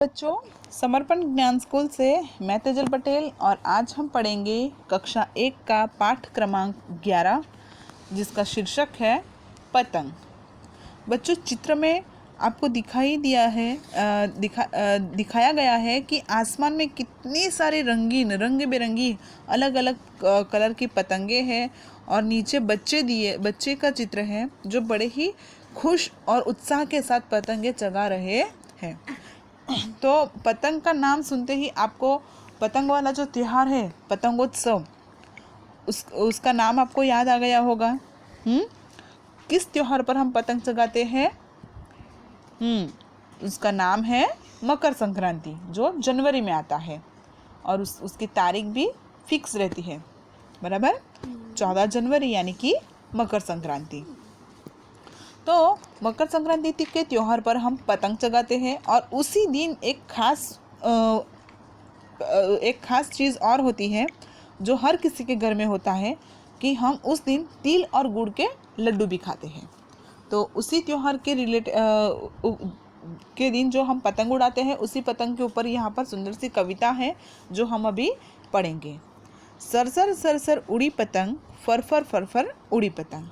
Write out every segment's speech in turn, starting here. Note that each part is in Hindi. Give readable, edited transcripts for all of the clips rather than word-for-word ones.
बच्चों, समर्पण ज्ञान स्कूल से मैं तेजल पटेल और आज हम पढ़ेंगे कक्षा 1 का पाठ क्रमांक 11 जिसका शीर्षक है पतंग। बच्चों, चित्र में आपको दिखाया गया है कि आसमान में कितनी सारी रंग बिरंगी अलग अलग कलर की पतंगे हैं और नीचे बच्चे का चित्र है जो बड़े ही खुश और उत्साह के साथ पतंगे चगा रहे हैं। तो पतंग का नाम सुनते ही आपको पतंग वाला जो त्योहार है पतंगोत्सव उसका नाम आपको याद आ गया होगा। किस त्योहार पर हम पतंग चगाते हैं? उसका नाम है मकर संक्रांति, जो जनवरी में आता है और उसकी तारीख भी फिक्स रहती है, बराबर 14 जनवरी यानी कि मकर संक्रांति। तो मकर संक्रांति के त्योहार पर हम पतंग चगाते हैं और उसी दिन एक खास चीज़ और होती है जो हर किसी के घर में होता है कि हम उस दिन तिल और गुड़ के लड्डू भी खाते हैं। तो उसी त्योहार के दिन जो हम पतंग उड़ाते हैं उसी पतंग के ऊपर यहाँ पर सुंदर सी कविता है जो हम अभी पढ़ेंगे। सरसर सरसर उड़ी पतंग, फरफर फरफर उड़ी पतंग।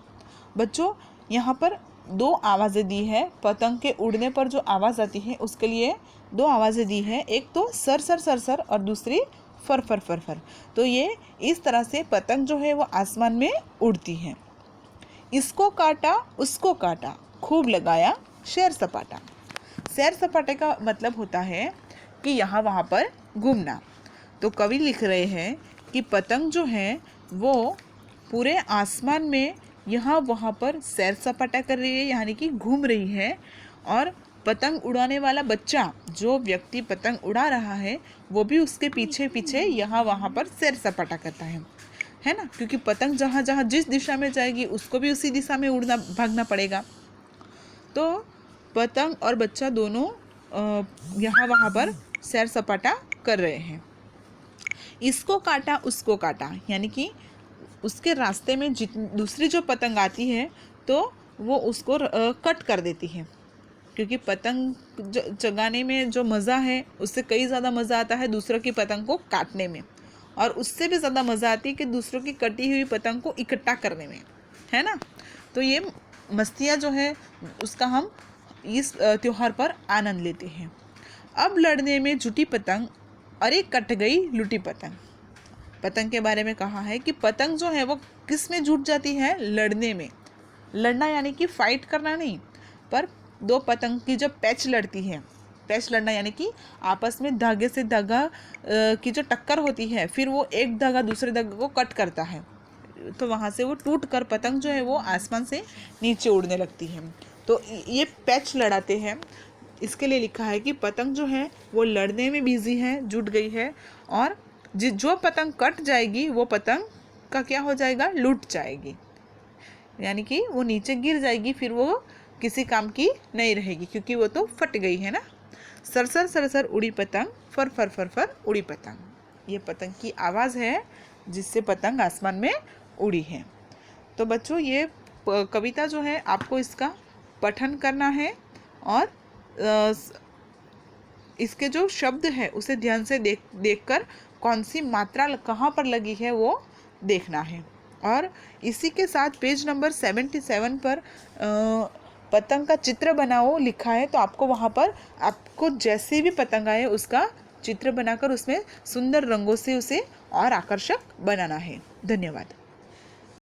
बच्चों, यहाँ पर दो आवाज़ें दी है। पतंग के उड़ने पर जो आवाज़ आती है उसके लिए दो आवाज़ें दी है, एक तो सर सर सर सर और दूसरी फर फर फर फर। तो ये इस तरह से पतंग जो है वो आसमान में उड़ती है। इसको काटा उसको काटा, खूब लगाया सैर सपाटा। सैर सपाटे का मतलब होता है कि यहाँ वहाँ पर घूमना। तो कवि लिख रहे हैं कि पतंग जो है वो पूरे आसमान में यहाँ वहाँ पर सैर सपाटा कर रही है, यानी कि घूम रही है। और पतंग उड़ाने वाला बच्चा, जो व्यक्ति पतंग उड़ा रहा है, वो भी उसके पीछे पीछे यहाँ वहाँ पर सैर सपाटा करता है ना, क्योंकि पतंग जहाँ जहाँ जिस दिशा में जाएगी उसको भी उसी दिशा में उड़ना भागना पड़ेगा। तो पतंग और बच्चा दोनों यहाँ वहाँ पर सैर सपाटा कर रहे हैं। इसको काटा उसको काटा, यानी कि उसके रास्ते में दूसरी जो पतंग आती है तो वो उसको कट कर देती है, क्योंकि पतंग चगाने में जो मज़ा है उससे कई ज़्यादा मज़ा आता है दूसरों की पतंग को काटने में, और उससे भी ज़्यादा मज़ा आती है कि दूसरों की कटी हुई पतंग को इकट्ठा करने में, है ना। तो ये मस्तियाँ जो है उसका हम इस त्योहार पर आनंद लेते हैं। अब लड़ने में जुटी पतंग, अरे कट गई लुटी पतंग। पतंग के बारे में कहा है कि पतंग जो है वो किस में जुट जाती है? लड़ने में। लड़ना यानी कि फाइट करना नहीं, पर दो पतंग की जब पैच लड़ती है, पैच लड़ना यानी कि आपस में धागे से धागा की जो टक्कर होती है, फिर वो एक धागा दूसरे धागे को कट करता है, तो वहाँ से वो टूट कर पतंग जो है वो आसमान से नीचे उड़ने लगती है। तो ये पैच लड़ाते हैं। इसके लिए लिखा है कि पतंग जो है वो लड़ने में बिजी है, जुट गई है, और जो पतंग कट जाएगी वो पतंग का क्या हो जाएगा? लूट जाएगी, यानी कि वो नीचे गिर जाएगी, फिर वो किसी काम की नहीं रहेगी क्योंकि वो तो फट गई है ना। सरसर सरसर उड़ी पतंग, फर फर फर फर उड़ी पतंग। ये पतंग की आवाज़ है जिससे पतंग आसमान में उड़ी है। तो बच्चों, ये कविता जो है आपको इसका पठन करना है और इसके जो शब्द है उसे ध्यान से देखकर कौन सी मात्रा कहाँ पर लगी है वो देखना है। और इसी के साथ पेज नंबर 77 पर पतंग का चित्र बनाओ लिखा है, तो आपको वहाँ पर आपको जैसे भी पतंग आए उसका चित्र बनाकर उसमें सुंदर रंगों से उसे और आकर्षक बनाना है। धन्यवाद।